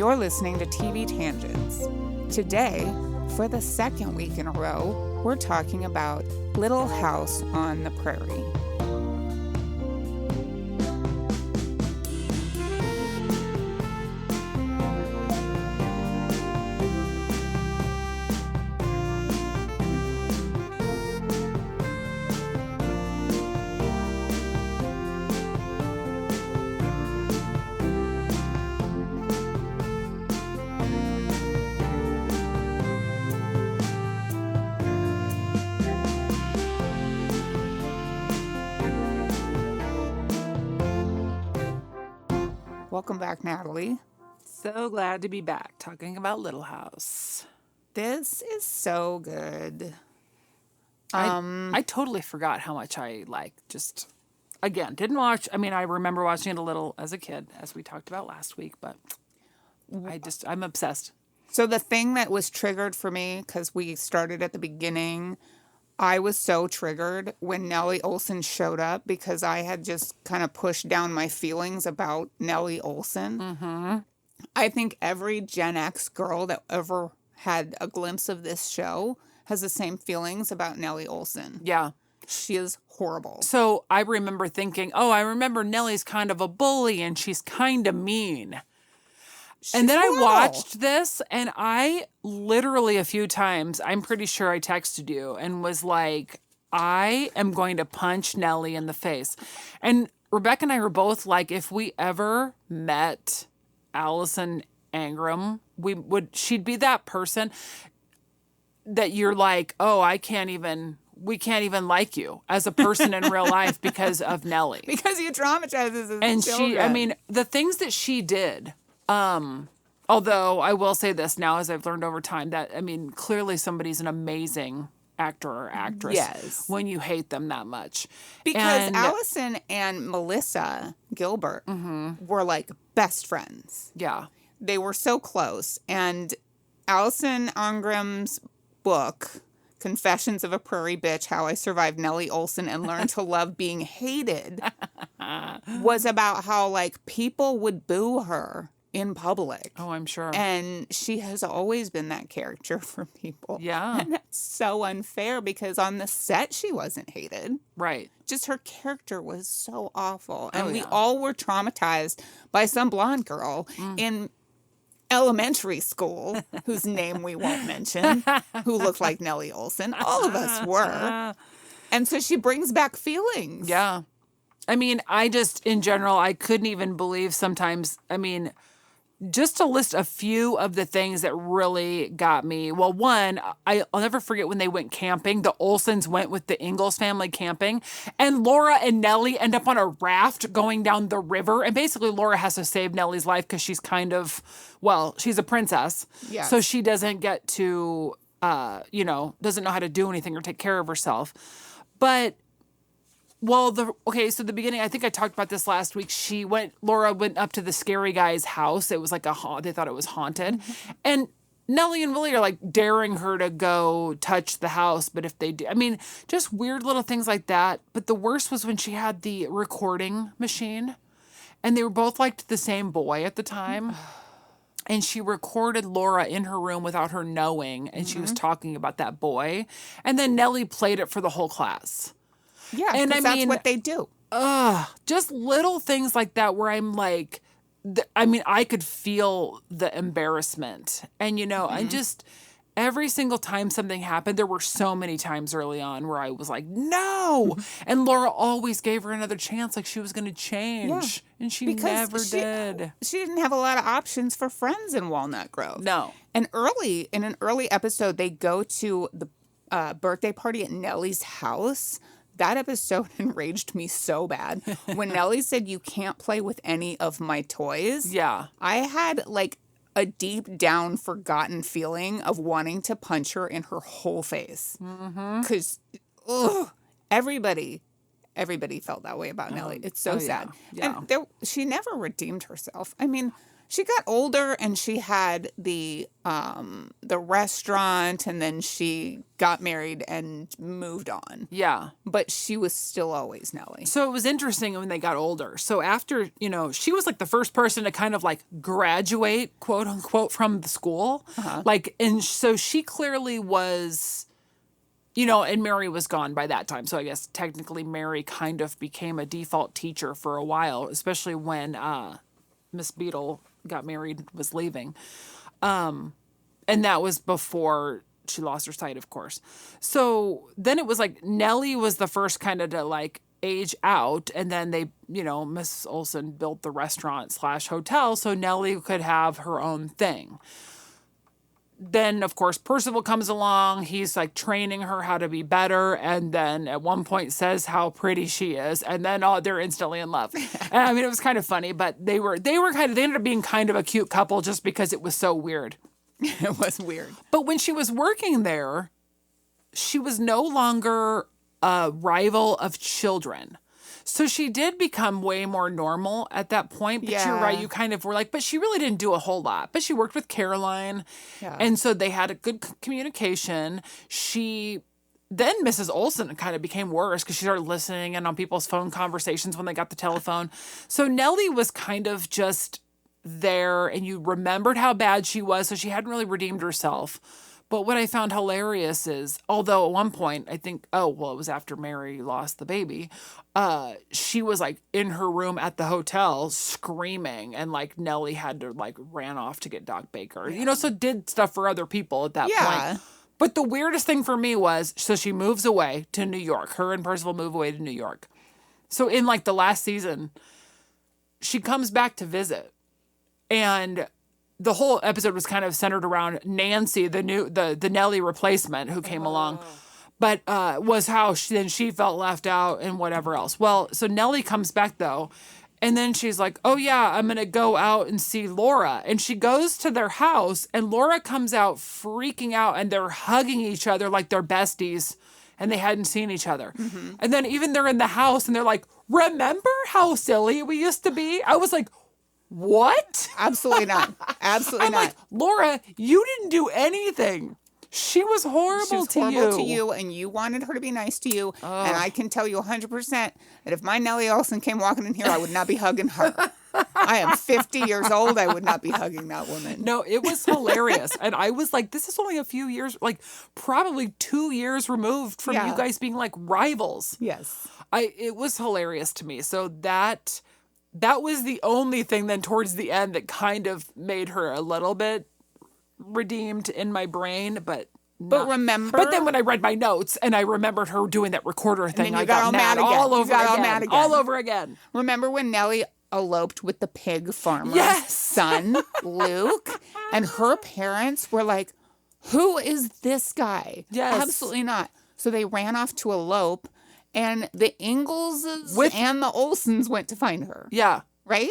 You're listening to TV Tangents. Today, for the second week in a row, we're talking about Little House on the Prairie. Welcome back, Natalie. So glad to be back talking about Little House. This is so good. I totally forgot how much I just, again, didn't watch. I mean, I remember watching it a little as a kid, as we talked about last week, but I'm obsessed. So the thing that was triggered for me, because we started at the beginning, I was so triggered when Nellie Olson showed up because I had just kind of pushed down my feelings about Nellie Olson. Mm-hmm. I think every Gen X girl that ever had a glimpse of this show has the same feelings about Nellie Olson. Yeah. She is horrible. So I remember thinking, I remember Nellie's kind of a bully and she's kind of mean. And then I watched this, and I literally a few times, I'm pretty sure I texted you and was like, I am going to punch Nellie in the face. And Rebecca and I were both like, if we ever met Allison Angram, she'd be that person that you're like, we can't even like you as a person in real life because of Nellie. Because you traumatized us as and children. The things that she did. Although I will say this now, as I've learned over time, that, clearly somebody's an amazing actor or actress. Yes. When you hate them that much. Because Allison and Melissa Gilbert were like best friends. Yeah. They were so close. And Allison Angram's book, Confessions of a Prairie Bitch, How I Survived Nellie Olson and Learned to Love Being Hated, was about how like people would boo her in public. Oh, I'm sure. And she has always been that character for people. Yeah. And that's so unfair because on the set she wasn't hated. Right. Just her character was so awful. And we all were traumatized by some blonde girl in elementary school, whose name we won't mention, who looked like Nellie Olson. All of us were. And so she brings back feelings. Yeah. In general, I couldn't even believe sometimes, just to list a few of the things that really got me. Well, one, I'll never forget when they went camping. The Olsons went with the Ingalls family camping, and Laura and Nellie end up on a raft going down the river. And basically, Laura has to save Nellie's life because she's she's a princess. Yes. So she doesn't get to, doesn't know how to do anything or take care of herself. But so the beginning, I think I talked about this last week. Laura went up to the scary guy's house. It was like they thought it was haunted. Mm-hmm. And Nellie and Willie are like daring her to go touch the house. But if they do, just weird little things like that. But the worst was when she had the recording machine and they were both like the same boy at the time. And she recorded Laura in her room without her knowing. And she was talking about that boy. And then Nellie played it for the whole class. Yeah, and that's what they do. Just little things like that where I'm like, I could feel the embarrassment. And, I just, every single time something happened, there were so many times early on where I was like, no. And Laura always gave her another chance, like she was going to change. Yeah. And she never did. She didn't have a lot of options for friends in Walnut Grove. No. And in an early episode, they go to the birthday party at Nellie's house. That episode enraged me so bad. When Nellie said, you can't play with any of my toys. Yeah. I had like a deep down forgotten feeling of wanting to punch her in her whole face. Because everybody felt that way about Nellie. It's so sad. Yeah. And she never redeemed herself. She got older and she had the restaurant, and then she got married and moved on. Yeah. But she was still always Nellie. So it was interesting when they got older. So after, she was like the first person to kind of like graduate, quote unquote, from the school. Like, and so she clearly was, and Mary was gone by that time. So I guess technically Mary kind of became a default teacher for a while, especially when Miss Beadle got married, was leaving. And that was before she lost her sight, of course. So then it was like Nellie was the first kind of to like age out. And then they, Miss Olsen built the restaurant / hotel so Nellie could have her own thing. Then, of course, Percival comes along. He's like training her how to be better. And then at one point says how pretty she is. And then they're instantly in love. And I mean, it was kind of funny, but they ended up being kind of a cute couple just because it was so weird. It was weird. But when she was working there, she was no longer a rival of children. So she did become way more normal at that point. But you're right. You kind of were like, but she really didn't do a whole lot. But she worked with Caroline. Yeah. And so they had a good communication. Then Mrs. Olsen kind of became worse because she started listening in on people's phone conversations when they got the telephone. So Nellie was kind of just there, and you remembered how bad she was. So she hadn't really redeemed herself. But what I found hilarious is, although at one point, I think, it was after Mary lost the baby, she was like in her room at the hotel screaming, and like Nellie had to like ran off to get Doc Baker, so did stuff for other people at that point. But the weirdest thing for me was, so she moves away to New York. Her and Percival move away to New York. So in like the last season, she comes back to visit, and the whole episode was kind of centered around Nancy, the Nellie replacement who came along, but was how she felt left out and whatever else. Well, so Nellie comes back though, and then she's like, oh yeah, I'm going to go out and see Laura. And she goes to their house, and Laura comes out freaking out, and they're hugging each other like they're besties and they hadn't seen each other. Mm-hmm. And then even they're in the house and they're like, remember how silly we used to be? I was like, what? Absolutely not. Absolutely I'm not. like, Laura, you didn't do anything. She was horrible to you, and you wanted her to be nice to you. And I can tell you 100% that if my Nellie Olsen came walking in here, I would not be hugging her. I am 50 years old. I would not be hugging that woman. No, it was hilarious. And I was like, this is only a few years, like probably 2 years removed from you guys being like rivals. Yes. It was hilarious to me. So that was the only thing then towards the end that kind of made her a little bit redeemed in my brain, but remember. But then when I read my notes and I remembered her doing that recorder thing, I got mad again. all over again. Remember when Nellie eloped with the pig farmer's son, Luke, and her parents were like, "Who is this guy?" Yes, absolutely not. So they ran off to elope. And the Ingalls and the Olsens went to find her. Yeah. Right?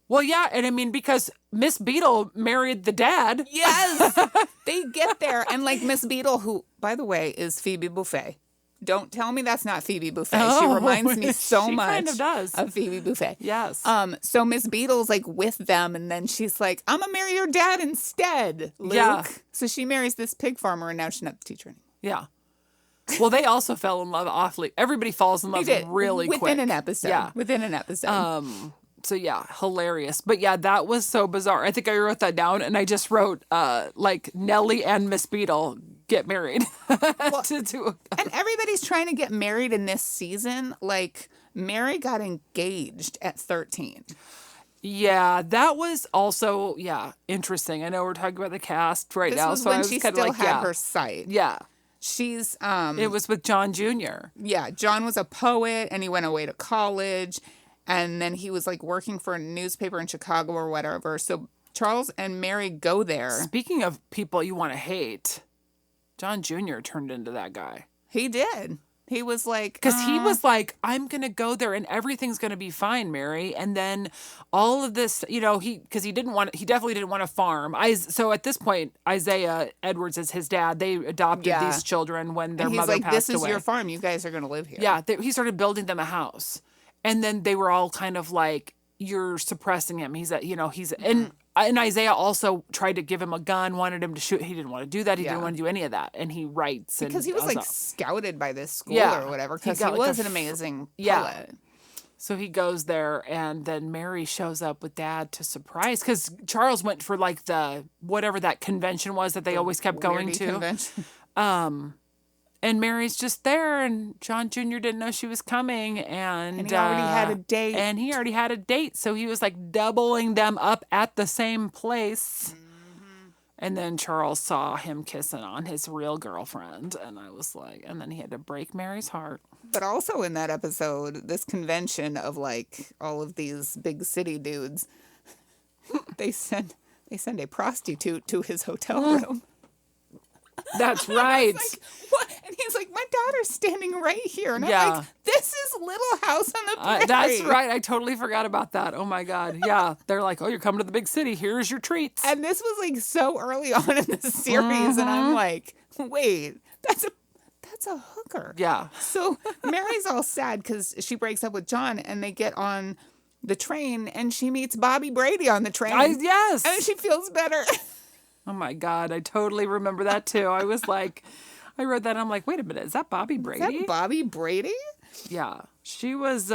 Well, yeah. And I mean, because Miss Beadle married the dad. Yes. They get there. And like Miss Beadle, who, by the way, is Phoebe Buffay. Don't tell me that's not Phoebe Buffay. She reminds me so much kind of does. of Phoebe Buffay. Yes. So Miss Beadle's like with them, and then she's like, I'm gonna marry your dad instead, Luke. Yeah. So she marries this pig farmer, and now she's not the teacher anymore. Yeah. Well, they also fell in love awfully. Everybody falls in love really quick. Within an episode. Yeah. Within an episode. So yeah, hilarious. But yeah, that was so bizarre. I think I wrote that down, and I just wrote like Nellie and Miss Beadle get married. Well, and everybody's trying to get married in this season. Like Mary got engaged at 13. Yeah, that was also interesting. I know we're talking about the cast right now, so I was kind of like, had her sight. Yeah. She's it was with John Jr. Yeah, John was a poet and he went away to college, and then he was like working for a newspaper in Chicago or whatever. So Charles and Mary go there. Speaking of people you want to hate, John Jr. turned into that guy. He did. He was like... Because he was like, I'm going to go there and everything's going to be fine, Mary. And then all of this, he definitely didn't want to farm. So at this point, Isaiah Edwards is his dad. They adopted these children when their mother passed away. This is your farm. You guys are going to live here. Yeah. He started building them a house. And then they were all kind of like, you're suppressing him. And and Isaiah also tried to give him a gun, wanted him to shoot. He didn't want to do that. He didn't Yeah. want to do any of that. And he writes. Because he was also- like scouted by this school Yeah. or whatever. He Because he got, like, was a an amazing yeah. poet. So he goes there, and then Mary shows up with Dad to surprise. Because Charles went for like the whatever that convention was that they always kept going Weirdy to. convention. And Mary's just there, and John Jr. didn't know she was coming, and he already had a date. And he already had a date, so he was like doubling them up at the same place. And then Charles saw him kissing on his real girlfriend, and I was like, and then he had to break Mary's heart. But also in that episode, this convention of like all of these big city dudes, they send a prostitute to his hotel room. That's right. Like, what? And he's like, my daughter's standing right here. And I'm Yeah. like, this is Little House on the Prairie. That's right. I totally forgot about that. Oh my God. Yeah. They're like, oh, you're coming to the big city. Here's your treats. And this was like so early on in the series. And I'm like, wait, that's a hooker. Yeah. So Mary's all sad because she breaks up with John and they get on the train and she meets Bobby Brady on the train. Yes. And she feels better. Oh my God. I totally remember that too. I was like, I read that and I'm like, wait a minute. Is that Bobby Brady? Is that Bobby Brady? Yeah. She was,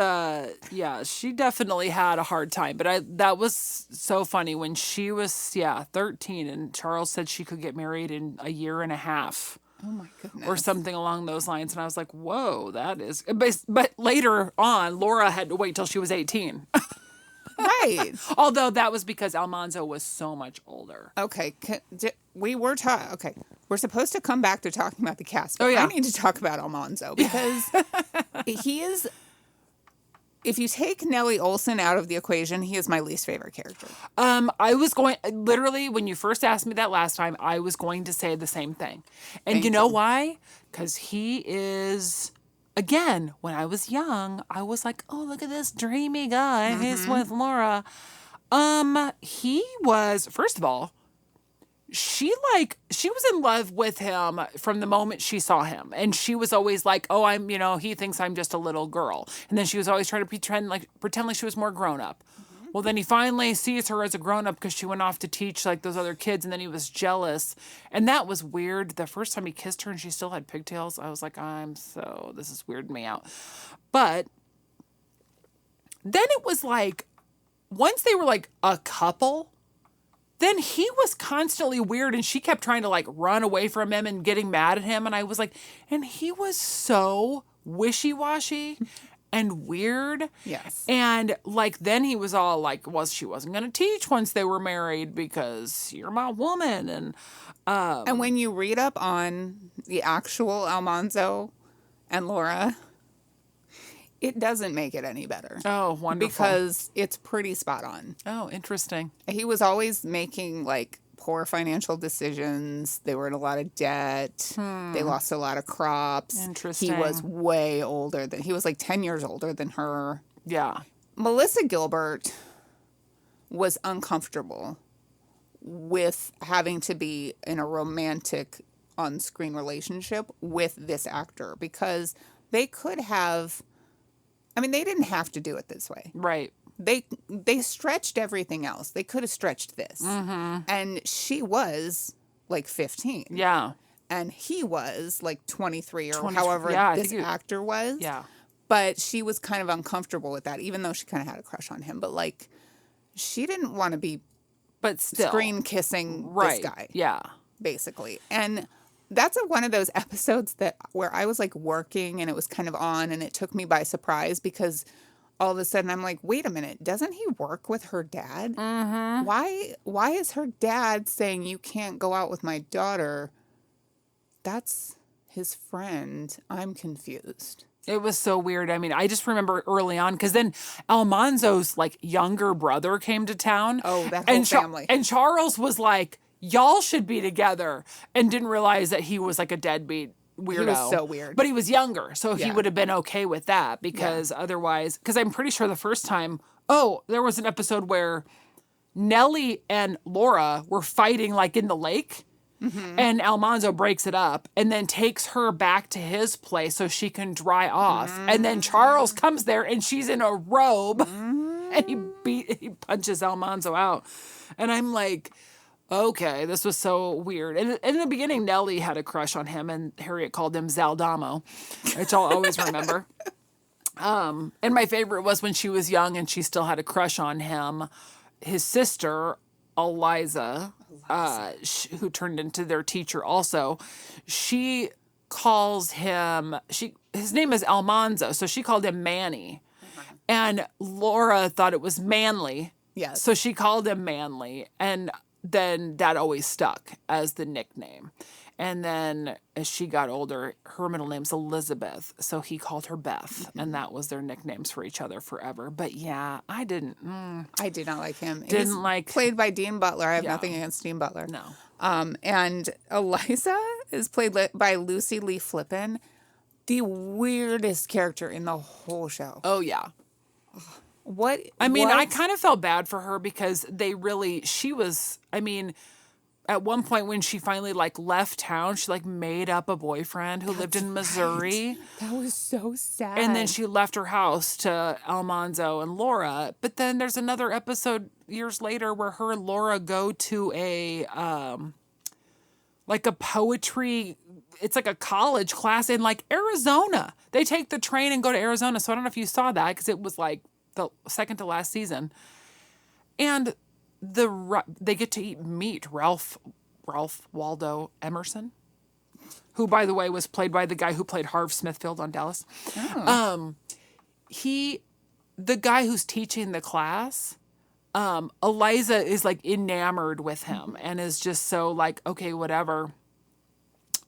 she definitely had a hard time. But that was so funny when she was, 13 and Charles said she could get married in a year and a half. Oh my goodness. Or something along those lines. And I was like, whoa, that is. But later on, Laura had to wait till she was 18. Right. Although that was because Almanzo was so much older. Okay. Okay. We're supposed to come back to talking about the cast. But Oh, yeah. I need to talk about Almanzo because he is. If you take Nellie Olson out of the equation, he is my least favorite character. I was going, literally, when you first asked me that last time, I was going to say the same thing. And Thank you know you. why? Because he is, again, when I was young, I was like, oh, look at this dreamy guy. He's with Laura. He was, first of all, she was in love with him from the moment she saw him. And she was always like, oh, he thinks I'm just a little girl. And then she was always trying to pretend like she was more grown up. Well, then he finally sees her as a grown up because she went off to teach like those other kids. And then he was jealous. And that was weird. The first time he kissed her and she still had pigtails, I was like, this is weirding me out. But then it was like, once they were like a couple, then he was constantly weird and she kept trying to like run away from him and getting mad at him. And I was like, and he was so wishy-washy and weird. Yes. And like, then he was all like, she wasn't going to teach once they were married because you're my woman. And when you read up on the actual Almanzo and Laura, it doesn't make it any better. Oh, wonderful. Because it's pretty spot on. Oh, interesting. He was always making like poor financial decisions. They were in a lot of debt. They lost a lot of crops. Interesting. He was way older he was like 10 years older than her. Yeah. Melissa Gilbert was uncomfortable with having to be in a romantic on-screen relationship with this actor because they could have, they didn't have to do it this way. Right. They stretched everything else. They could have stretched this. Mm-hmm. And she was like 15. Yeah. And he was like 23 or 20 however yeah, I this think actor was. Yeah. But she was kind of uncomfortable with that, even though she kind of had a crush on him. But like, she didn't want to be But still. screen kissing Right. this guy, Yeah. basically. And that's one of those episodes where I was like working and it was kind of on and it took me by surprise because all of a sudden I'm like, wait a minute, doesn't he work with her dad? Mm-hmm. Why is her dad saying you can't go out with my daughter? That's his friend. I'm confused. It was so weird. I just remember early on because then Almanzo's like younger brother came to town. Oh, that whole family. And Charles was like, y'all should be together, and didn't realize that he was like a deadbeat weirdo. He was so weird. But he was younger, so he Yeah. would have been okay with that because otherwise, because I'm pretty sure the first time, there was an episode where Nellie and Laura were fighting like in the lake. Mm-hmm. And Almanzo breaks it up and then takes her back to his place so she can dry off. Mm-hmm. And then Charles comes there and she's in a robe and he punches Almanzo out. And I'm like, okay, this was so weird. And in the beginning, Nellie had a crush on him, and Harriet called him Zaldamo, which I'll always remember. And my favorite was when she was young and she still had a crush on him. His sister, Eliza, who turned into their teacher also, she calls him, his name is Almanzo, so she called him Manny. And Laura thought it was Manly. Yes. So she called him Manly. And then that always stuck as the nickname. And then as she got older, her middle name's Elizabeth. So he called her Beth. And that was their nicknames for each other forever. But yeah, I didn't. I did not like him. Didn't He's like. played by Dean Butler. I have Yeah. nothing against Dean Butler. No. And Eliza is played by Lucy Lee Flippin, the weirdest character in the whole show. Oh, yeah. What? I mean, what? I kind of felt bad for her because at one point when she finally like left town, she like made up a boyfriend who lived in Missouri. That was so sad. And then she left her house to Almanzo and Laura. But then there's another episode years later where her and Laura go to a poetry, it's like a college class in like Arizona. They take the train and go to Arizona. So I don't know if you saw that because it was like the second to last season. And they get to eat meat. Ralph Waldo Emerson, who, by the way, was played by the guy who played Harv Smithfield on Dallas. Oh. The guy who's teaching the class, Eliza is like enamored with him and is just so like, okay, whatever.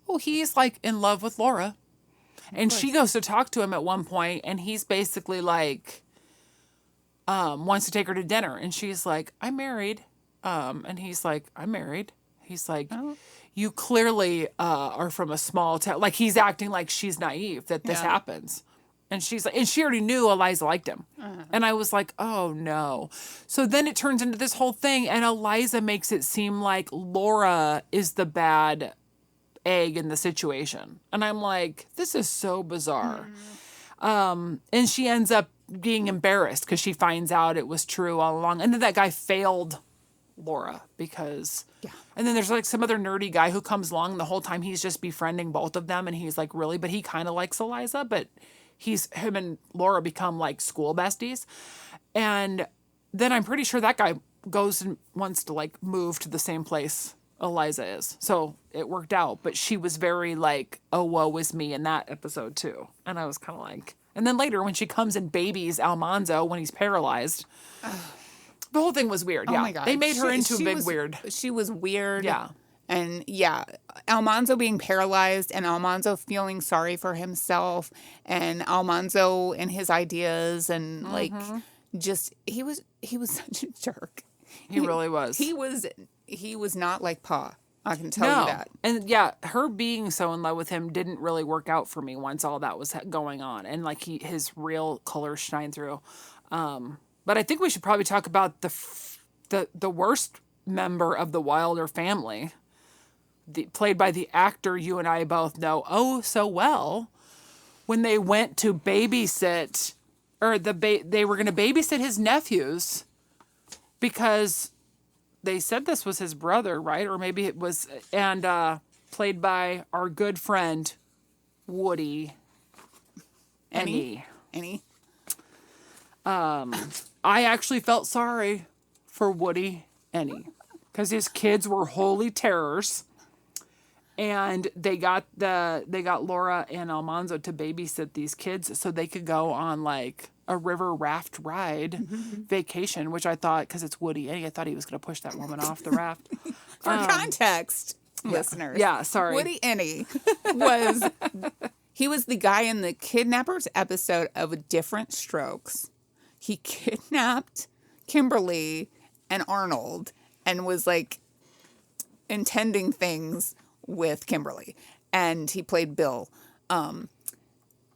Well, he's like in love with Laura. And she goes to talk to him at one point, and he's basically like, wants to take her to dinner. And she's like, I'm married. And he's like, I'm married. He's like, you clearly are from a small town. Like, he's acting like she's naive that this happens. And she's like, and she already knew Eliza liked him. And I was like, oh no. So then it turns into this whole thing, and Eliza makes it seem like Laura is the bad egg in the situation. And I'm like, this is so bizarre. And she ends up being embarrassed because she finds out it was true all along. And then that guy failed Laura because... Yeah. And then there's like some other nerdy guy who comes along the whole time. He's just befriending both of them. And he's like, really? But he kind of likes Eliza. But him and Laura become like school besties. And then I'm pretty sure that guy goes and wants to like move to the same place Eliza is. So it worked out. But she was very like, oh, woe is me in that episode too. And I was kind of like... And then later when she comes and babies Almanzo when he's paralyzed, the whole thing was weird. Yeah. Oh my God. They made her into a big weird. She was weird. Yeah. And yeah, Almanzo being paralyzed and Almanzo feeling sorry for himself and Almanzo and his ideas and like just he was such a jerk. He really was. He was not like Pa. I can tell you that. And yeah, her being so in love with him didn't really work out for me once all that was going on. And like his real colors shine through. But I think we should probably talk about the worst member of the Wilder family, played by the actor you and I both know oh so well, when they went to babysit, or they were going to babysit his nephews because they said this was his brother, right? Or maybe it was, and played by our good friend, Woody. Any? I actually felt sorry for Woody Any because his kids were holy terrors. And they got Laura and Almanzo to babysit these kids so they could go on like a river raft ride vacation, which I thought, because it's Woody Any, I thought he was going to push that woman off the raft. For context, listeners. Yeah, sorry. Woody Any he was the guy in the Kidnappers episode of Different Strokes. He kidnapped Kimberly and Arnold and was like intending things with Kimberly, and he played Bill.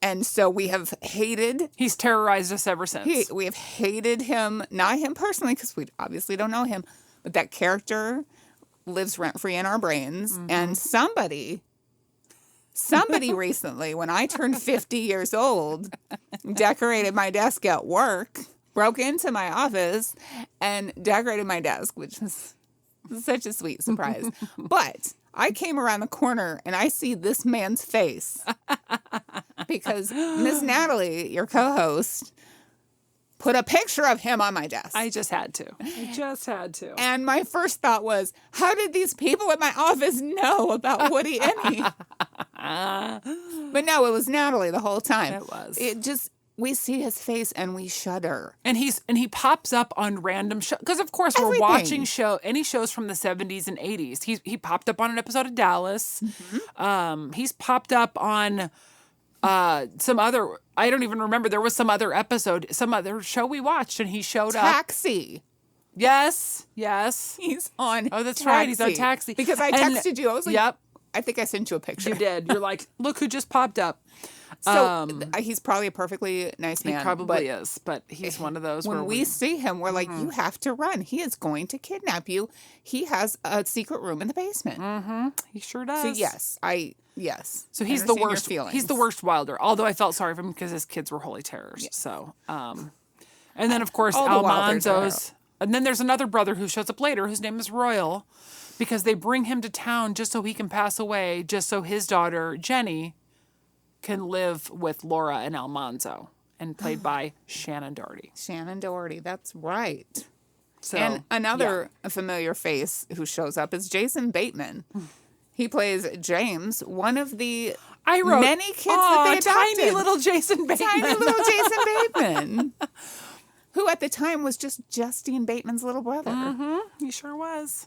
And so we have hated... He's terrorized us ever since. We have hated him, not him personally, because we obviously don't know him, but that character lives rent-free in our brains. And somebody recently, when I turned 50 years old, decorated my desk at work broke into my office and decorated my desk, which was such a sweet surprise. But I came around the corner and I see this man's face because Miss Natalie, your co-host, put a picture of him on my desk. I just had to. I just had to. And my first thought was, how did these people in my office know about Woody Any? But no, it was Natalie the whole time. It was. We see his face and we shudder. And he pops up on random shows because of course we're watching any shows from the 70s and 80s. He popped up on an episode of Dallas. Mm-hmm. He's popped up on some other, I don't even remember, there was some other episode, some other show we watched and he showed up. Taxi. Yes. He's on Oh, that's Taxi. right. He's on Taxi. Because I texted you. I was like, yep. I think I sent you a picture. You did. You're like, look who just popped up. So he's probably a perfectly nice man. He probably is, but he's one of those when where we see him, we're like, you have to run. He is going to kidnap you. He has a secret room in the basement. Mm-hmm. He sure does. So yes. So he's the worst. He's the worst Wilder. Although I felt sorry for him because his kids were holy terrors. Yeah. So, and then of course Almanzo's, and then there's another brother who shows up later whose name is Royal, because they bring him to town just so he can pass away, just so his daughter Jenny can live with Laura and Almanzo, and played by Shannon Doherty. Shannon Doherty, that's right. So, and another familiar face who shows up is Jason Bateman. He plays James, one of the many kids that they adopted. Tiny little Jason Bateman. Tiny little Jason Bateman. Who at the time was just Justine Bateman's little brother. Mm-hmm. He sure was.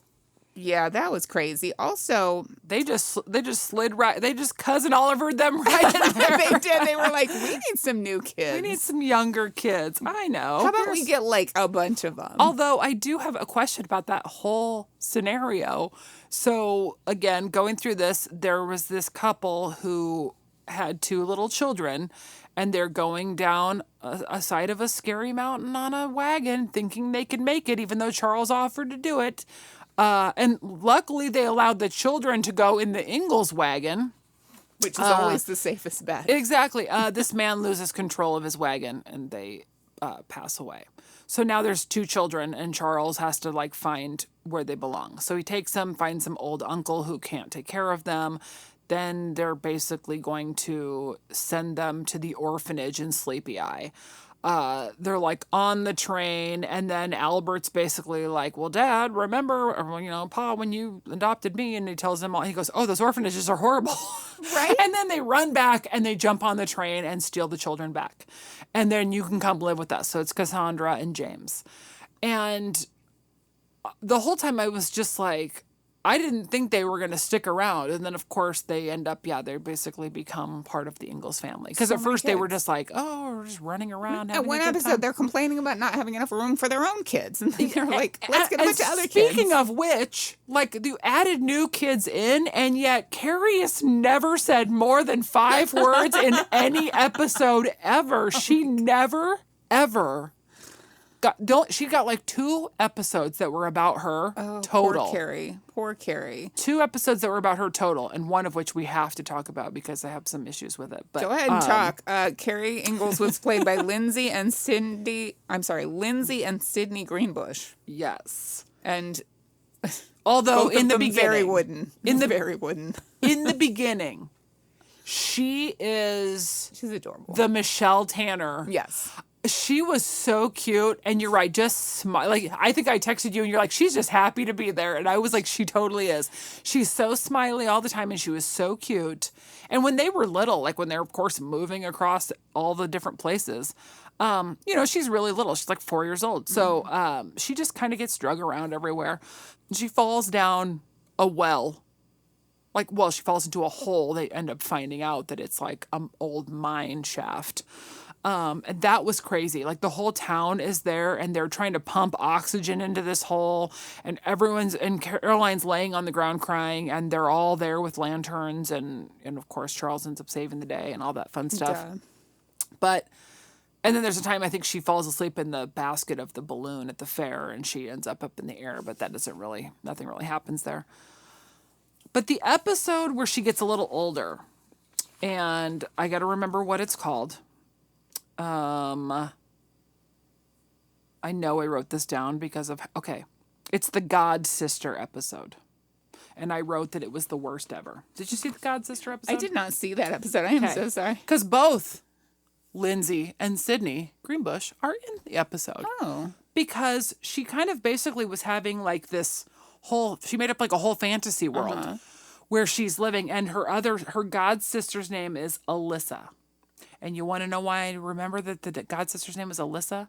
Yeah, that was crazy. Also, they just slid right. They just cousin Olivered them right in there. They did. They were like, we need some new kids. We need some younger kids. I know. How about we get like a bunch of them? Although I do have a question about that whole scenario. So again, going through this, there was this couple who had 2 little children, and they're going down a side of a scary mountain on a wagon, thinking they could make it, even though Charles offered to do it. And luckily they allowed the children to go in the Ingalls wagon. Which is always the safest bet. Exactly. This man loses control of his wagon and they pass away. So now there's 2 children and Charles has to like find where they belong. So he takes them, finds some old uncle who can't take care of them. Then they're basically going to send them to the orphanage in Sleepy Eye. They're like on the train, and then Albert's basically like, well, Dad, remember, or, Pa, when you adopted me, and he tells them all, he goes, oh, those orphanages are horrible. Right. And then they run back and they jump on the train and steal the children back. And then you can come live with us. So it's Cassandra and James. And the whole time I was just like, I didn't think they were going to stick around. And then, of course, they end up, they basically become part of the Ingalls family. Because at first they were just like, oh, we're just running around. At one episode, they're complaining about not having enough room for their own kids. And then they're like, let's get a bunch of other kids. Speaking of which, like, you added new kids in, and yet Carrie has never said more than 5 words in any episode ever. She never, ever she got like 2 episodes that were about her total. Poor Carrie. 2 episodes that were about her total, and one of which we have to talk about because I have some issues with it. But go ahead and talk. Carrie Ingalls was played by Lindsay and Sydney Greenbush. Yes. And although in the beginning, very wooden. Very wooden. In the beginning, she's adorable. The Michelle Tanner. Yes. She was so cute, and you're right, just smile. Like, I think I texted you, and you're like, she's just happy to be there, and I was like, she totally is. She's so smiley all the time, and she was so cute. And when they were little, like when they're, of course, moving across all the different places, she's really little. She's like 4 years old. So she just kind of gets drug around everywhere. She falls down a well. She falls into a hole. They end up finding out that it's like an old mine shaft. And that was crazy. Like, the whole town is there and they're trying to pump oxygen into this hole, and Caroline's laying on the ground crying, and they're all there with lanterns, and of course Charles ends up saving the day and all that fun stuff. Yeah. And then there's a time I think she falls asleep in the basket of the balloon at the fair, and she ends up in the air, but nothing really happens there. But the episode where she gets a little older, and I got to remember what it's called. I know I wrote this down because of, okay, it's the God Sister episode. And I wrote that it was the worst ever. Did you see the God Sister episode? I did not see that episode. I am so sorry. Because both Lindsay and Sydney Greenbush are in the episode. Oh. Because she kind of basically was having like this whole, she made up like a whole fantasy world where she's living. And her God sister's name is Alyssa. And you want to know why I remember that the God sister's name is Alyssa?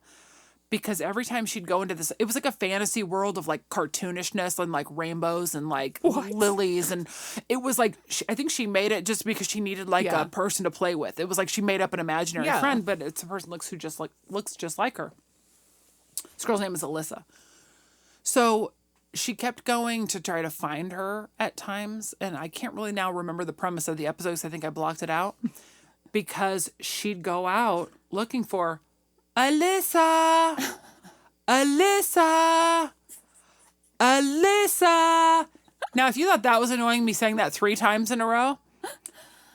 Because every time she'd go into this, it was like a fantasy world of like cartoonishness and like rainbows and like lilies. And it was like, I think she made it just because she needed like a person to play with. It was like she made up an imaginary friend, but it's a person looks just like her. This girl's name is Alyssa. So she kept going to try to find her at times. And I can't really now remember the premise of the episode, so I think I blocked it out. Because she'd go out looking for Alyssa, Alyssa, Alyssa. Now, if you thought that was annoying, me saying that 3 times in a row,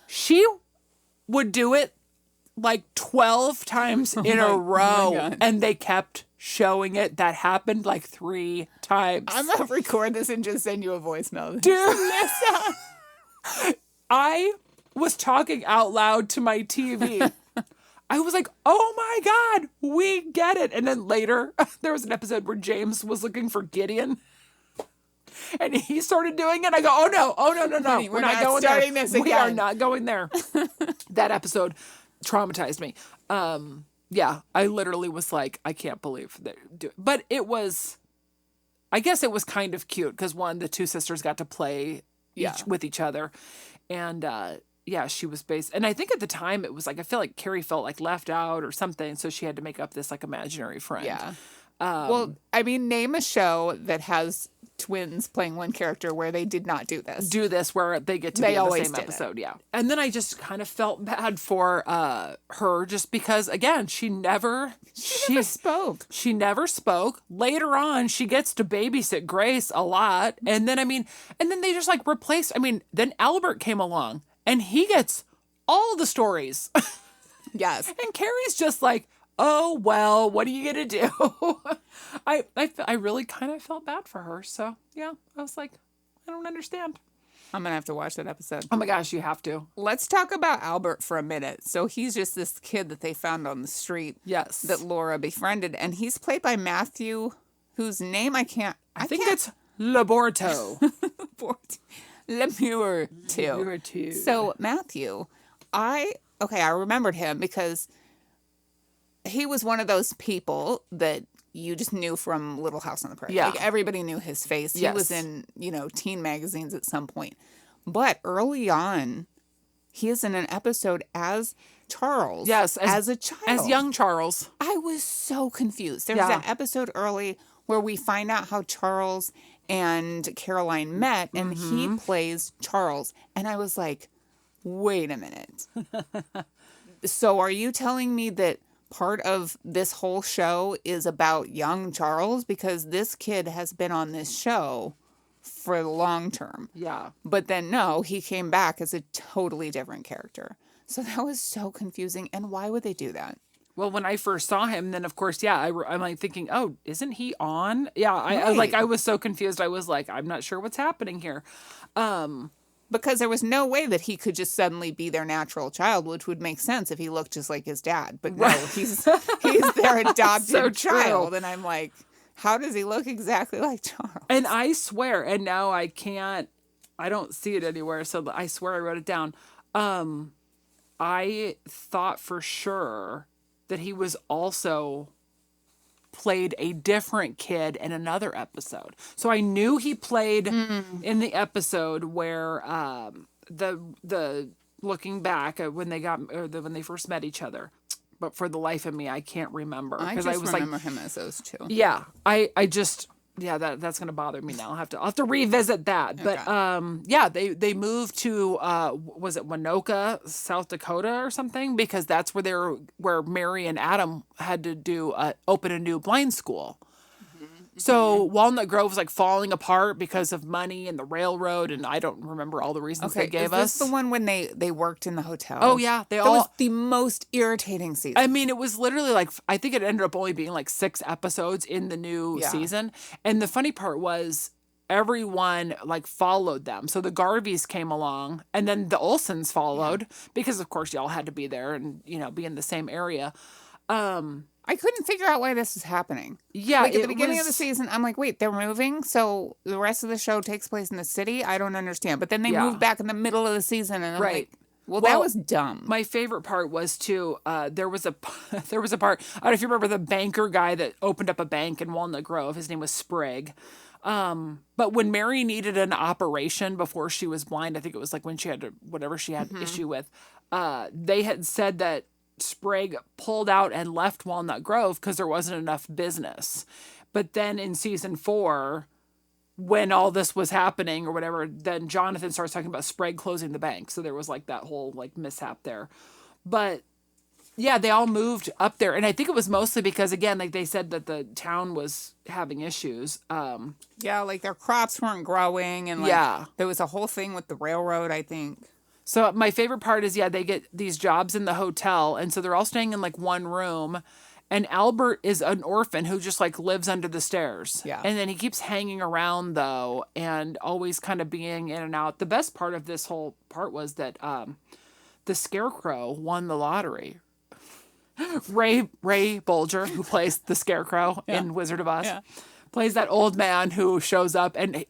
she would do it like 12 times in a row. And they kept showing it. That happened like 3 times. I'm going to record this and just send you a voicemail. Dude, Alyssa. I was talking out loud to my TV. I was like, oh my God, we get it. And then later, there was an episode where James was looking for Gideon. And he started doing it. I go, oh no, Honey, we're not going starting there. This again. We are not going there. That episode traumatized me. Yeah, I literally was like, I can't believe that. But it was, I guess it was kind of cute because the 2 sisters got to play with each other. And, yeah, she was based, and I think at the time it was like, I feel like Carrie felt like left out or something, so she had to make up this like imaginary friend. Yeah. Well, I mean, name a show that has twins playing one character where they did not do this. Where they get to be in the same episode, yeah. And then I just kind of felt bad for her just because, again, she never spoke. She never spoke. Later on, she gets to babysit Grace a lot, and then they just like replaced. I mean, then Albert came along. And he gets all the stories. Yes. And Carrie's just like, oh, well, what are you going to do? I really kind of felt bad for her. So, yeah, I was like, I don't understand. I'm going to have to watch that episode. Oh, my gosh, you have to. Let's talk about Albert for a minute. So he's just this kid that they found on the street. Yes. That Laura befriended. And he's played by Matthew, whose name I think it's Laborto. Lemure too. So Matthew, I remembered him because he was one of those people that you just knew from Little House on the Prairie. Yeah. Like everybody knew his face. He was in, teen magazines at some point. But early on, he is in an episode as Charles. Yes. As a child. As young Charles. I was so confused. There's that episode early where we find out how Charles and Caroline met, and he plays Charles. And I was like, wait a minute. So are you telling me that part of this whole show is about young Charles? Because this kid has been on this show for the long term. Yeah. But then, no, he came back as a totally different character. So that was so confusing. And why would they do that? Well, when I first saw him, then of course, I'm like thinking, oh, isn't he on? Yeah, I was so confused. I was like, I'm not sure what's happening here. Because there was no way that he could just suddenly be their natural child, which would make sense if he looked just like his dad. But no, he's their adopted child. And I'm like, how does he look exactly like Charles? And I swear, and now I don't see it anywhere, so I swear I wrote it down. I thought for sure that he was also played a different kid in another episode. So I knew he played in the episode where the looking back when they first met each other. But for the life of me, I can't remember. I just remember him as those two. Yeah, I just that's gonna bother me now. I'll have to revisit that. Okay. But they moved to was it Winoka, South Dakota or something, because that's where Mary and Adam had to do open a new blind school. So Walnut Grove was like falling apart because of money and the railroad, and I don't remember all the reasons they gave is us. this the one when they worked in the hotel? Oh yeah, that was the most irritating season. I mean, it was literally like, I think it ended up only being like 6 episodes in the new season. And the funny part was everyone like followed them. So the Garveys came along, and then the Olsons followed because of course y'all had to be there and, you know, be in the same area. I couldn't figure out why this was happening. Yeah, like at the beginning of the season, I'm like, wait, they're moving, so the rest of the show takes place in the city? I don't understand. But then they moved back in the middle of the season, and I'm like, well, that was dumb. My favorite part was too, there was a part, I don't know if you remember the banker guy that opened up a bank in Walnut Grove. His name was Sprague. But when Mary needed an operation before she was blind, I think it was like when she had whatever she had issue with, they had said that Sprague pulled out and left Walnut Grove because there wasn't enough business. But then in season 4, when all this was happening or whatever, then Jonathan starts talking about Sprague closing the bank. So there was like that whole like mishap there. But yeah, they all moved up there. And I think it was mostly because, again, like they said that the town was having issues. Yeah, like their crops weren't growing. And like there was a whole thing with the railroad, I think. So my favorite part is, they get these jobs in the hotel. And so they're all staying in like one room. And Albert is an orphan who just like lives under the stairs. Yeah. And then he keeps hanging around though and always kind of being in and out. The best part of this whole part was that the Scarecrow won the lottery. Ray Bolger, who plays the Scarecrow in Wizard of Oz, plays that old man who shows up. And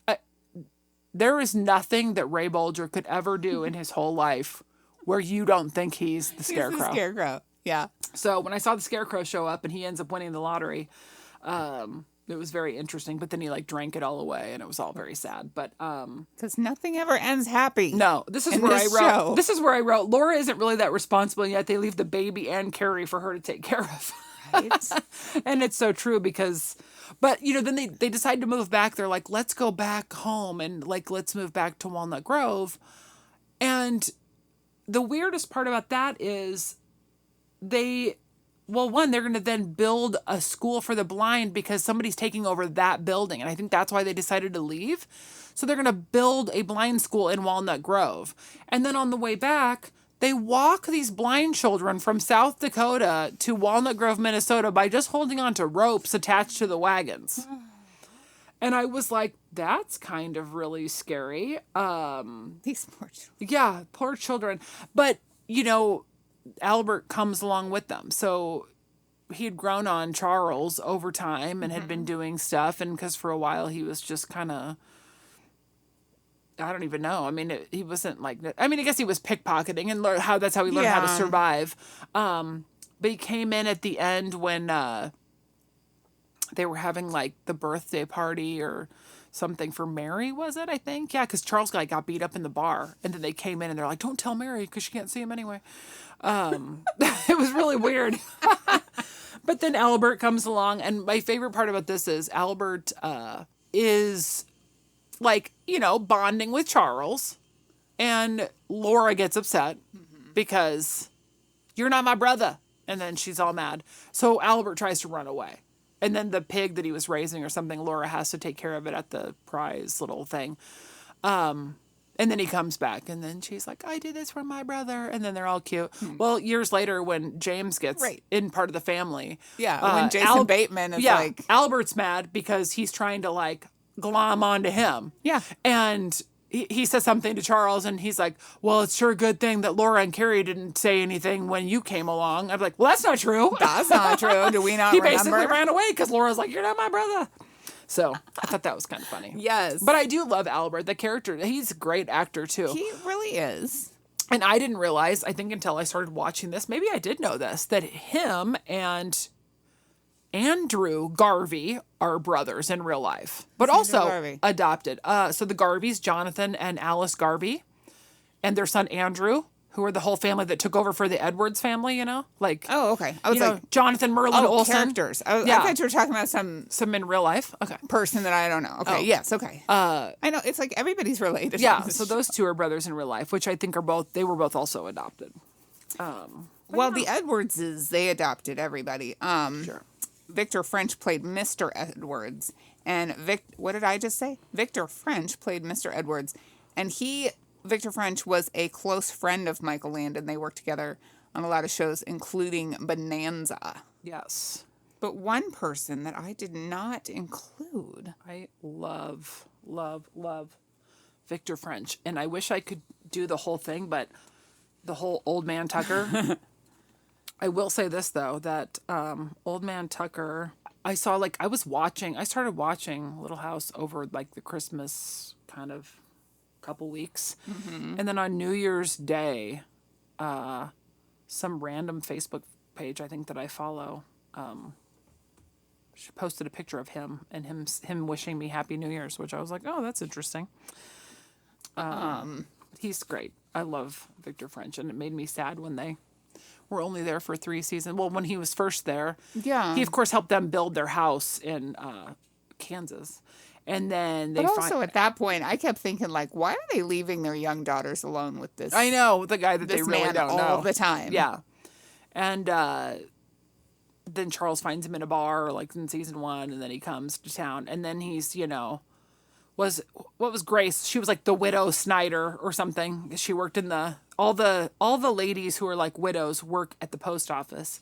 there is nothing that Ray Bolger could ever do in his whole life where you don't think he's the Scarecrow. He's the Scarecrow. Yeah. So when I saw the Scarecrow show up and he ends up winning the lottery, it was very interesting. But then he like drank it all away, and it was all very sad. But because nothing ever ends happy. No, this is where I wrote. This is where I wrote. Laura isn't really that responsible, and yet they leave the baby and Carrie for her to take care of. Right. And it's so true because, but you know, then they decide to move back. They're like, let's go back home and like let's move back to Walnut Grove. And the weirdest part about that is they're going to then build a school for the blind because somebody's taking over that building. And I think that's why they decided to leave. So they're going to build a blind school in Walnut Grove. And then on the way back, they walk these blind children from South Dakota to Walnut Grove, Minnesota by just holding onto ropes attached to the wagons. And I was like, that's kind of really scary. These poor children. Yeah, poor children. But, you know, Albert comes along with them. So he had grown on Charles over time and had been doing stuff. And because for a while he was just kind of, I don't even know. I mean, he wasn't like, I mean, I guess he was pickpocketing and that's how he learned how to survive. But he came in at the end when they were having like the birthday party or something for Mary, was it? I think. Yeah, because Charles got beat up in the bar. And then they came in and they're like, don't tell Mary because she can't see him anyway. It was really weird. But then Albert comes along. And my favorite part about this is Albert is like, you know, bonding with Charles. And Laura gets upset because you're not my brother. And then she's all mad. So Albert tries to run away. And then the pig that he was raising or something, Laura has to take care of it at the prize little thing. And then he comes back and then she's like, I did this for my brother. And then they're all cute. Well, years later when James gets in part of the family. Yeah, when Jason Bateman is like. Albert's mad because he's trying to like glom onto him. Yeah. And he says something to Charles and he's like, well, it's sure a good thing that Laura and Carrie didn't say anything when you came along. I'm like, well, that's not true. That's not true. Do we not remember? He basically ran away because Laura's like, you're not my brother. So I thought that was kind of funny. Yes. But I do love Albert, the character. He's a great actor too. He really is. And I didn't realize, I think until I started watching this, maybe I did know this, that him and Andrew Garvey are brothers in real life, but also adopted. So the Garveys, Jonathan and Alice Garvey, and their son Andrew, who are the whole family that took over for the Edwards family, you know? Like, oh, okay. I was like, Jonathan Merlin Olsen. Characters. I thought you were talking about some in real life. Okay. Person that I don't know. Okay. Yes. Okay. I know. It's like everybody's related. Yeah. So those two are brothers in real life, which I think they were both also adopted. Well, the Edwardses, they adopted everybody. Sure. Victor French played Mr. Edwards, and what did I just say? Victor French played Mr. Edwards, and Victor French was a close friend of Michael Landon. They worked together on a lot of shows, including Bonanza. Yes. But one person that I did not include. I love, love, love Victor French. And I wish I could do the whole thing, but the whole Old Man Tucker. I will say this, though, that Old Man Tucker, I started watching Little House over like the Christmas kind of couple weeks. Mm-hmm. And then on New Year's Day, some random Facebook page I think that I follow, she posted a picture of him and him wishing me Happy New Year's, which I was like, oh, that's interesting. He's great. I love Victor French, and it made me sad when they were only there for 3 seasons. Well, when he was first there, Yeah. he of course helped them build their house in Kansas, and then they. But also at that point, I kept thinking, like, why are they leaving their young daughters alone with this? I know the guy that this they really man don't know all the time. Yeah, and then Charles finds him in a bar, like in season 1, and then he comes to town, and then he's what was Grace? She was like the widow Snyder or something. She worked in all the ladies who are like widows work at the post office.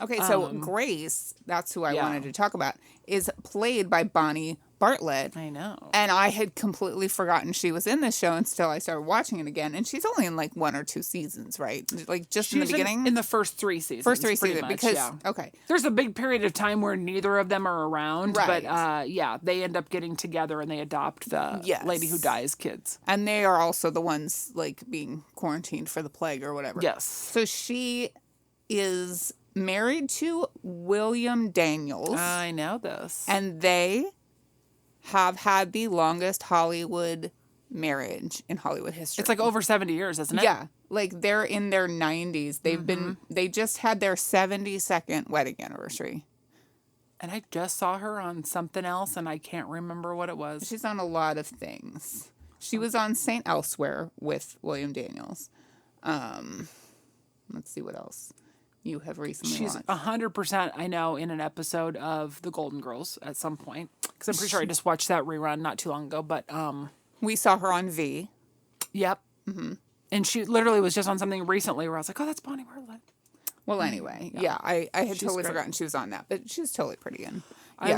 Okay, so Grace, that's who I Yeah. wanted to talk about, is played by Bonnie Bartlett. I know. And I had completely forgotten she was in this show until I started watching it again. And she's only in like 1 or 2 seasons, right? Like just in the beginning? In the first 3 seasons. First 3 pretty seasons. much, Because, yeah. okay. There's a big period of time where neither of them are around. Right. But yeah, they end up getting together and they adopt the Yes. lady who dies kids. And they are also the ones like being quarantined for the plague or whatever. Yes. So she is married to William Daniels. I know this. And they have had the longest Hollywood marriage in Hollywood history. It's like over 70 years, isn't it? Yeah. Like they're in their 90s. They just had their 72nd wedding anniversary. And I just saw her on something else and I can't remember what it was. She's on a lot of things. She was on St. Elsewhere with William Daniels. Let's see what else you have recently She's watched. 100%, I know, in an episode of The Golden Girls at some point. Because I'm pretty sure I just watched that rerun not too long ago. But, We saw her on V. yep. Mm-hmm. And she literally was just on something recently where I was like, oh, that's Bonnie Bartlett. Well, anyway, yeah, I had totally great. forgotten she was on that, but she was totally pretty. And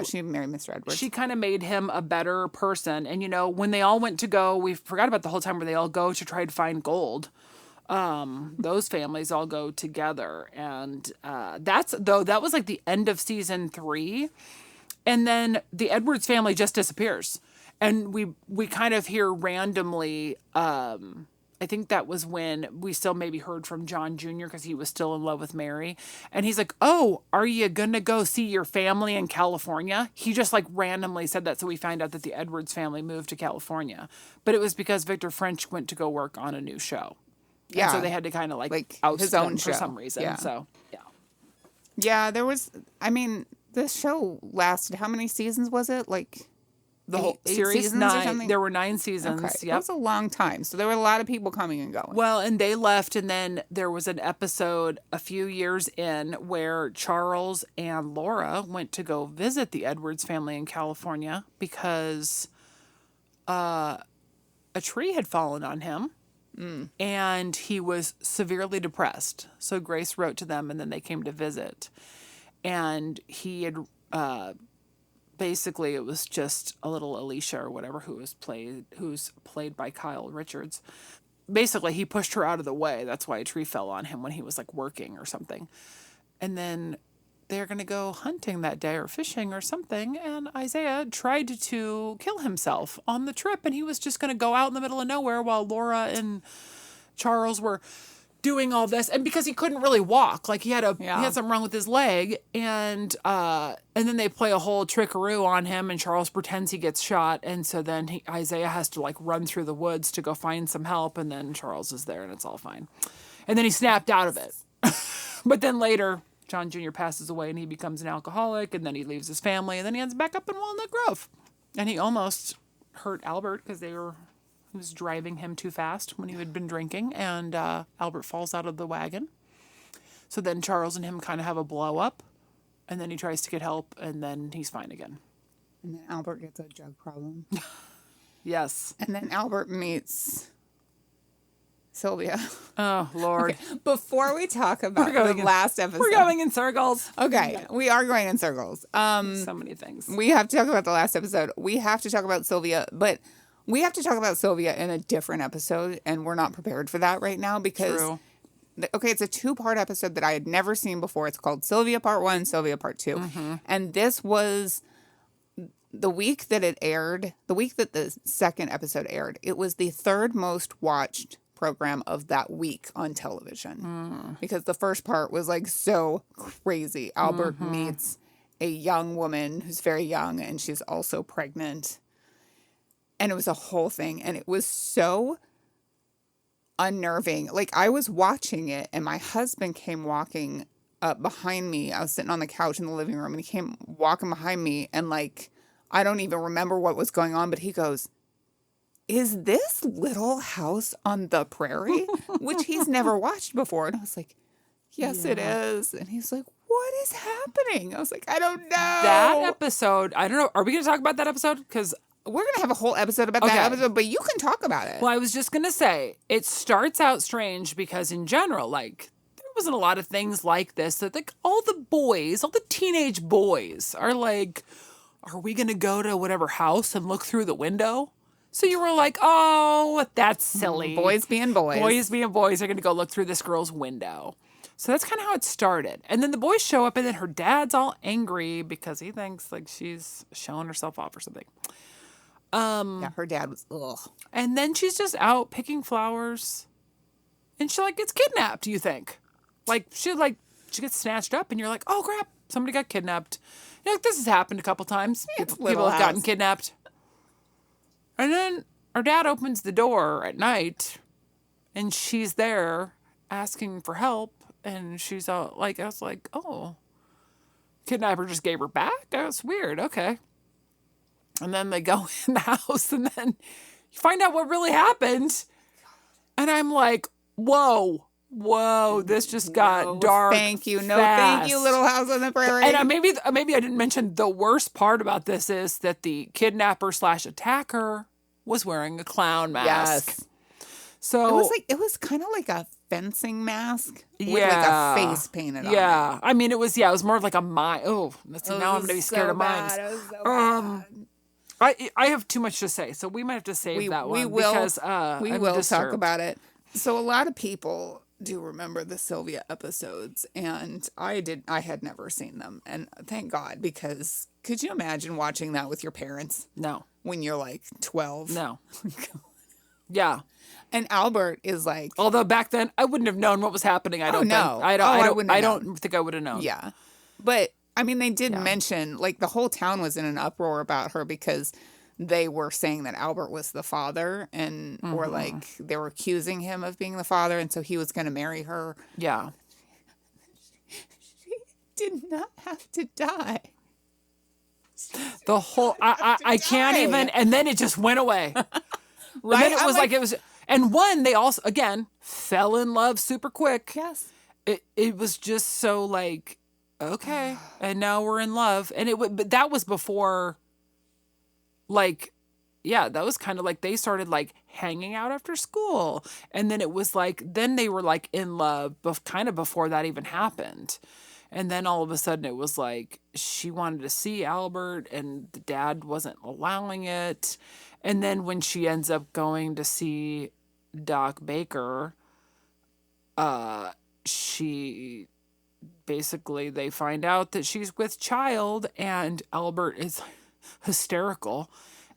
she married Mr. Edwards. She kind of made him a better person. And, when they all went to go, we forgot about the whole time where they all go to try to find gold. Those families all go together. And that was like the end of season 3. And then the Edwards family just disappears. And we kind of hear randomly, I think that was when we still maybe heard from John Jr. because he was still in love with Mary. And he's like, oh, are you going to go see your family in California? He just like randomly said that. So we find out that the Edwards family moved to California. But it was because Victor French went to go work on a new show. Yeah. And so they had to kind of like oust his own him for show. some reason. Yeah. So, yeah. Yeah, this show lasted, how many seasons was it? Like The whole eight series, seasons or 9. something? There were 9 seasons. Okay. It Yep. was a long time. So there were a lot of people coming and going. Well, and they left, and then there was an episode a few years in where Charles and Laura went to go visit the Edwards family in California because a tree had fallen on him, and he was severely depressed. So Grace wrote to them, and then they came to visit, and he had basically it was just a little Alicia or whatever who's played by Kyle Richards. Basically, he pushed her out of the way. That's why a tree fell on him when he was like working or something. And then they're going to go hunting that day or fishing or something. And Isaiah tried to kill himself on the trip. And he was just going to go out in the middle of nowhere while Laura and Charles were doing all this. And because he couldn't really walk, like he had something wrong with his leg. And then they play a whole trickaroo on him and Charles pretends he gets shot. And so then Isaiah has to like run through the woods to go find some help. And then Charles is there and it's all fine. And then he snapped out of it. But then later, John Jr. passes away and he becomes an alcoholic, and then he leaves his family, and then he ends back up in Walnut Grove. And he almost hurt Albert because he was driving him too fast when he had been drinking, and Albert falls out of the wagon. So then Charles and him kind of have a blow up, And then he tries to get help, and then he's fine again. And then Albert gets a drug problem. Yes. And then Albert meets Sylvia. Oh, Lord. Okay, before we talk about the last episode. We're going in circles. Okay, we are going in circles. So many things. We have to talk about the last episode. We have to talk about Sylvia, but we have to talk about Sylvia in a different episode, and we're not prepared for that right now because... True. Okay, it's a 2-part episode that I had never seen before. It's called Sylvia Part 1, Sylvia Part 2. Mm-hmm. And this was the week that it aired, the week that the second episode aired. It was the 3rd most watched program of that week on television. Because the first part was like so crazy. Albert meets a young woman who's very young and she's also pregnant. And it was a whole thing. And it was so unnerving. Like, I was watching it and my husband came walking up behind me. I was sitting on the couch in the living room and he came walking behind me and like, I don't even remember what was going on, but he goes, "Is this Little House on the Prairie?" Which he's never watched before. And I was like, "Yes, it is." And he's like, "What is happening?" I was like, "I don't know." That episode, I don't know. Are we going to talk about that episode? Because we're going to have a whole episode about that episode, but you can talk about it. Well, I was just going to say, it starts out strange because in general, like, there wasn't a lot of things like this that, like, all the boys, all the teenage boys are like, are we going to go to whatever house and look through the window? So you were like, oh, that's silly. Boys being boys. Boys being boys are going to go look through this girl's window. So that's kind of how it started. And then the boys show up and then her dad's all angry because he thinks like she's showing herself off or something. Yeah, her dad was, ugh. And then she's just out picking flowers. And she like gets kidnapped, you think. Like she gets snatched up and you're like, oh crap, somebody got kidnapped. You know, like, this has happened a couple times. People have gotten kidnapped. And then her dad opens the door at night and she's there asking for help. And she's all like, I was like, oh, kidnapper just gave her back? That's weird. Okay. And then they go in the house and then you find out what really happened. And I'm like, whoa, this just got dark. Thank you. No, fast. thank you, Little House on the Prairie. And maybe I didn't mention the worst part about this is that the kidnapper / attacker was wearing a clown mask. Yes. So it was kind of like a fencing mask with like a face painted on it. Yeah. I mean, it was more of like a mime. Oh, now I'm going to be scared of mimes. It was so bad. I have too much to say, so we might have to save that one. We will I'm talk about it. So a lot of people do remember the Sylvia episodes, and I had never seen them, and thank God, because could you imagine watching that with your parents? No. When you're like 12? No. Yeah. And Albert is like, although back then I wouldn't have known what was happening. I don't think. I don't think I would have known. Yeah. But I mean, they did mention, like, the whole town was in an uproar about her because they were saying that Albert was the father and or like they were accusing him of being the father. And so he was going to marry her. Yeah. She did not have to die. The whole, I can't even, and then it just went away. Right? And then it was like, it was, and one, they also, again, fell in love super quick. Yes. It was just so like, okay, and now we're in love. And but that was before, like, yeah, that was kind of like they started like hanging out after school. And then it was like, then they were like in love, kind of before that even happened. And then all of a sudden it was like she wanted to see Albert and the dad wasn't allowing it. And then when she ends up going to see Doc Baker, she basically, they find out that she's with child and Albert is hysterical.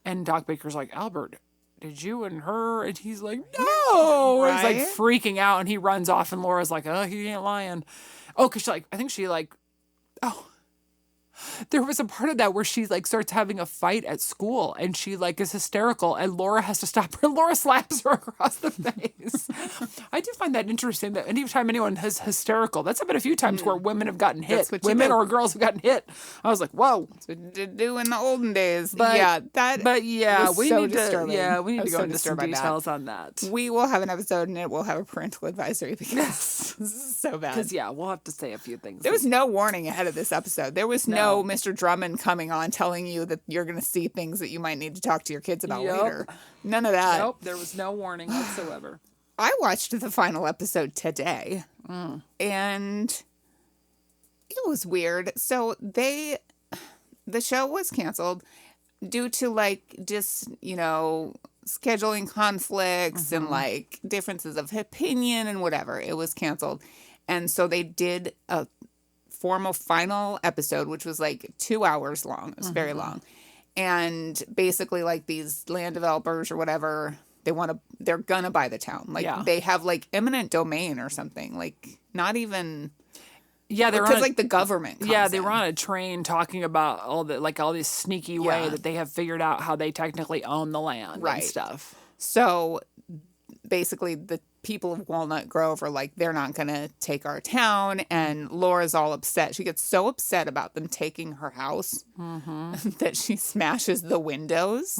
And Doc Baker's like, Albert, did you and her? And he's like, no. Right? He's like freaking out and he runs off and Laura's like, oh, he ain't lying. Oh, because I think she like, oh, There was a part of that where she like starts having a fight at school and she like is hysterical and Laura has to stop her. Laura slaps her across the face. I do find that interesting that anytime anyone is hysterical, that's been a few times where women have gotten hit. Women or girls have gotten hit. I was like, whoa. That's what you do in the olden days. But we so need disturbing. to go into some details on that. We will have an episode and it will have a parental advisory because this is so bad. Because we'll have to say a few things. There was no warning ahead of this episode. There was no Mr. Drummond coming on telling you that you're going to see things that you might need to talk to your kids about later. None of that. Nope, there was no warning whatsoever. I watched the final episode today, and it was weird. So the show was canceled due to like just, scheduling conflicts and like differences of opinion and whatever. It was canceled. And so they did a formal final episode, which was like 2 hours long. It was very long. And basically like these land developers or whatever, they're gonna buy the town. Like they have like eminent domain or something. Like not even. Yeah, they were because like the government. They were on a train talking about all this sneaky way that they have figured out how they technically own the land and stuff. So basically, the people of Walnut Grove are like, they're not going to take our town, and Laura's all upset. She gets so upset about them taking her house that she smashes the windows,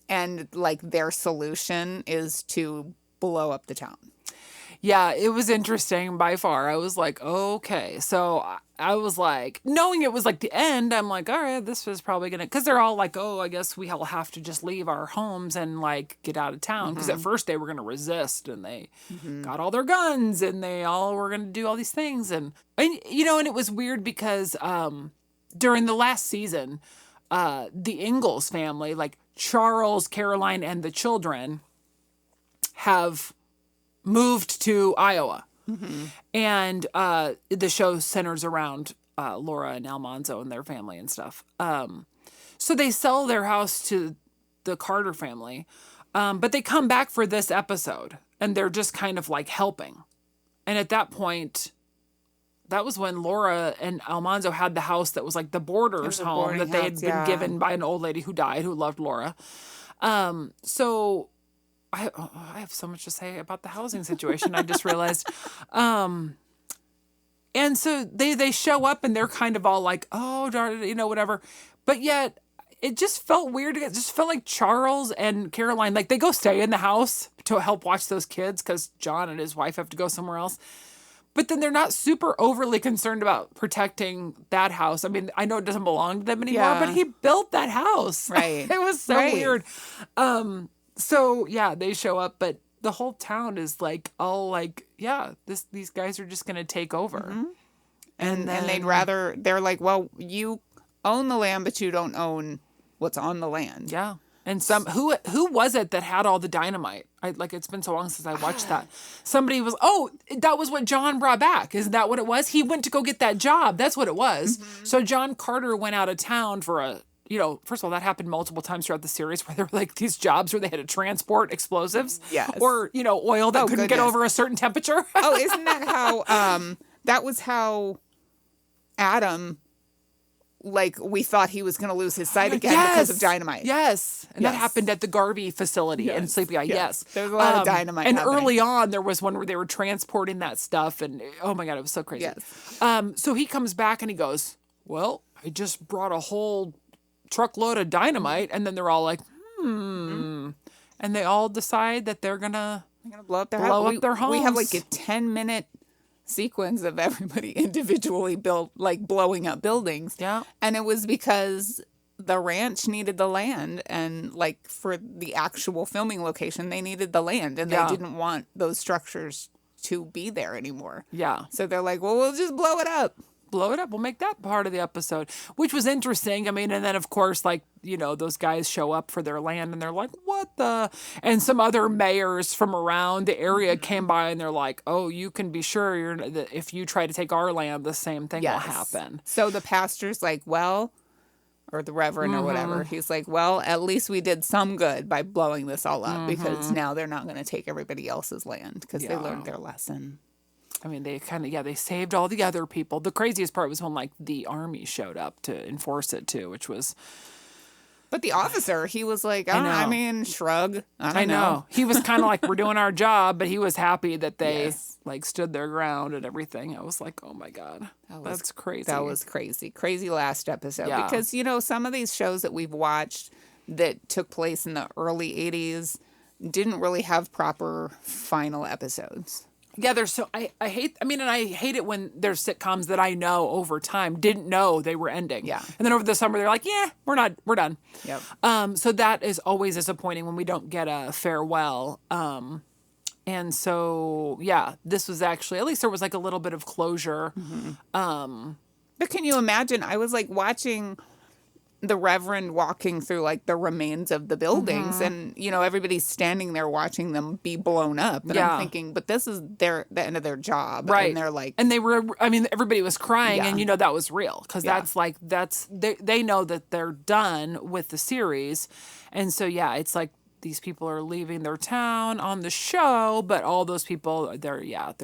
and like their solution is to blow up the town. Yeah, it was interesting by far. I was like, okay. So I was like, knowing it was like the end, I'm like, all right, this was probably going to, because they're all like, oh, I guess we all have to just leave our homes and like get out of town. Because at first they were going to resist and they got all their guns and they all were going to do all these things. And it was weird because during the last season, the Ingalls family, like Charles, Caroline, and the children have moved to Iowa. And the show centers around Laura and Almanzo and their family and stuff. So they sell their house to the Carter family, but they come back for this episode and they're just kind of like helping. And at that point, that was when Laura and Almanzo had the house that was like the boarders' home that they had been given by an old lady who died, who loved Laura. So I have so much to say about the housing situation. I just realized. And so they show up and they're kind of all like, oh, darn it, whatever. But yet it just felt weird. It just felt like Charles and Caroline, like they go stay in the house to help watch those kids because John and his wife have to go somewhere else. But then they're not super overly concerned about protecting that house. I mean, I know it doesn't belong to them anymore, but he built that house. Right. It was so weird. So they show up, but the whole town is like all like, these guys are just gonna take over, and they're like, well, you own the land, but you don't own what's on the land. Yeah, and who was it that had all the dynamite? It's been so long since I watched that. Somebody was that was what John brought back. Isn't that what it was? He went to go get that job. That's what it was. So John Carter went out of town for first of all, that happened multiple times throughout the series where there were like these jobs where they had to transport explosives. Yes. Or, oil that couldn't get over a certain temperature. Isn't that how, that was how Adam, like, we thought he was going to lose his sight again because of dynamite. Yes. And that happened at the Garvey facility in Sleepy Eye. Yes. There was a lot of dynamite And happening. early on, there was one where they were transporting that stuff. And, oh my God, it was so crazy. Yes. So he comes back and he goes, well, I just brought a whole truckload of dynamite, and then they're all like, and they all decide that they're gonna blow up their homes. We have like a 10-minute sequence of everybody individually blowing up buildings. Yeah. And it was because the ranch needed the land, and like for the actual filming location, they needed the land, and they didn't want those structures to be there anymore. Yeah. So they're like, well, we'll just blow it up. We'll make that part of the episode, which was interesting. I mean, and then of course, like, those guys show up for their land and they're like, what the? And some other mayors from around the area came by and they're like, oh, you can be sure if you try to take our land, the same thing will happen. So the pastor's like, well, or the reverend or whatever, he's like, well, at least we did some good by blowing this all up because now they're not going to take everybody else's land because they learned their lesson. I mean, they kind of, they saved all the other people. The craziest part was when, like, the army showed up to enforce it, too, which was, But the officer, he was like, I know. I mean, shrug. I don't I know. He was kind of like, we're doing our job, but he was happy that they, Yes. like, stood their ground and everything. I was like, oh, my God. That's crazy. That was crazy. Crazy last episode. Yeah. Because, some of these shows that we've watched that took place in the early 80s didn't really have proper final episodes. Yeah, there's so I hate and I hate it when there's sitcoms that I know over time didn't know they were ending. Yeah. And then over the summer they're like, yeah, we're done. Yep. So that is always disappointing when we don't get a farewell. And so yeah, this was actually, at least there was like a little bit of closure. But can you imagine? I was like watching the Reverend walking through like the remains of the buildings, and everybody's standing there watching them be blown up. And I'm thinking, but this is the end of their job, Right. And they're like, and they were, everybody was crying, Yeah. and that was real, because Yeah. they know that they're done with the series, and so yeah, it's like these people are leaving their town on the show, but all those people, they're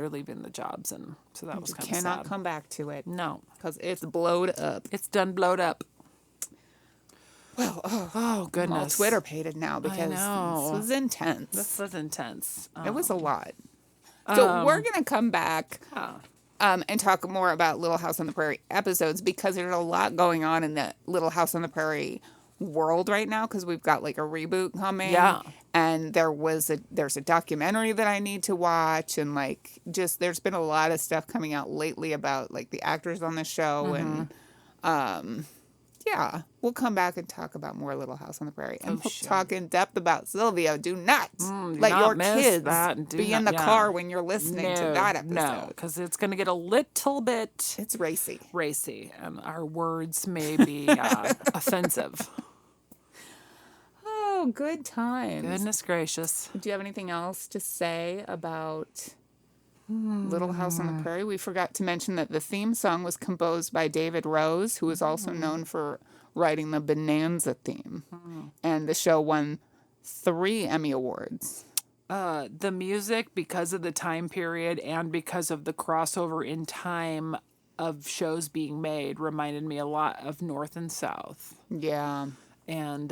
leaving the jobs, and so that was kind of sad. cannot come back to it. No, Because it's blowed up. it's done blowed up. Well, Oh I'm all goodness, Twitter pated now because know. this was intense. This was intense. It was a lot. So we're going to come back and talk more about Little House on the Prairie episodes, because there's a lot going on in the Little House on the Prairie world right now, because we've got like a reboot coming. Yeah. And there's a documentary that I need to watch, and like there's been a lot of stuff coming out lately about like the actors on the show, and yeah, we'll come back and talk about more Little House on the Prairie, and we'll talk in depth about Sylvia. Do not let not your miss kids that, and do be in not- the yeah. car when you're listening to that episode. No, because it's going to get a little bit It's racy. and our words may be offensive. Oh, good times. Goodness gracious. Do you have anything else to say about Little House on the Prairie? We forgot to mention that the theme song was composed by David Rose, who is also known for writing the Bonanza theme. And the show won 3 Emmy Awards. The music, because of the time period and because of the crossover in time of shows being made, reminded me a lot of North and South. Yeah. And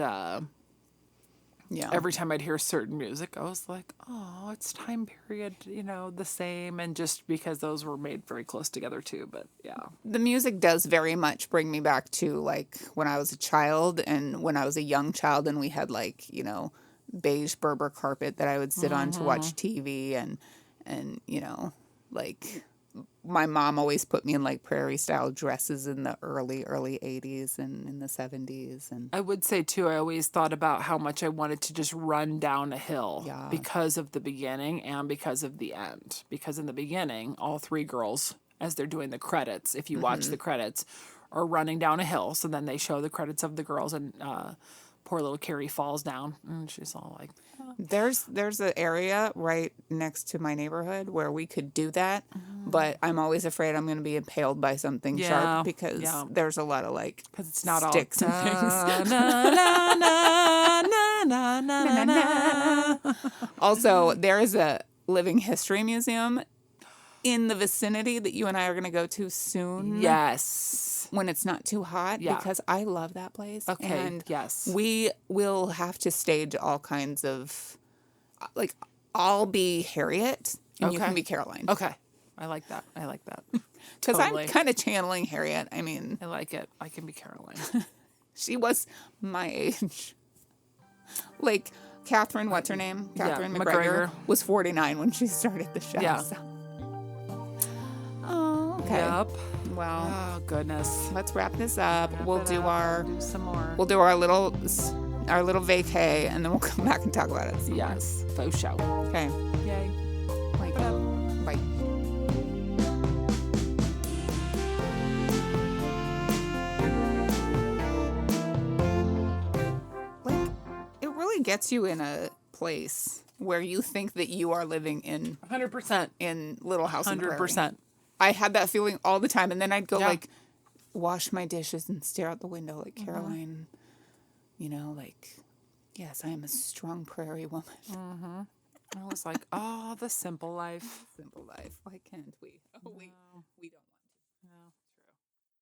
Yeah. every time I'd hear certain music, I was like, oh, it's time period, the same. And just because those were made very close together too. But yeah. The music does very much bring me back to like when I was a child, and when I was a young child, and we had like, beige Berber carpet that I would sit on to watch TV, and like my mom always put me in like Prairie style dresses in the early 80s and in the 70s. And I would say too, I always thought about how much I wanted to just run down a hill because of the beginning and because of the end. Because in the beginning, all 3 girls, as they're doing the credits, if you watch the credits, are running down a hill. So then they show the credits of the girls, and poor little Carrie falls down, and she's all like, there's an area right next to my neighborhood where we could do that, but I'm always afraid I'm going to be impaled by something sharp, because there's a lot of like it's not sticks all, and things. na, na, na, na, na, na, na. Also, there is a living history museum in the vicinity that you and I are going to go to soon. Yes. When it's not too hot, because I love that place. Okay, And yes. we will have to stage all kinds of, like, I'll be Harriet and you Okay. can be Caroline. Okay. I like that. Because Totally. I'm kind of channeling Harriet. I mean, I like it. I can be Caroline. she was my age. Like, Catherine, what's her name? Catherine McGregor was 49 when she started the show. Yeah. So. Oh, okay. Yep. Well, Oh, goodness. let's wrap this up. We'll do some more. We'll do our little vacay, and then we'll come back and talk about it. Yes. Faux show. Okay. Yay. Like, bye. Like, it really gets you in a place where you think that you are living in 100%. Little House on the Prairie. 100%. I had that feeling all the time, and then I'd go Yeah. like wash my dishes and stare out the window like Caroline, like, yes, I am a strong prairie woman. I was like, oh, the simple life. Simple life. Why can't we? Oh, wait. Oh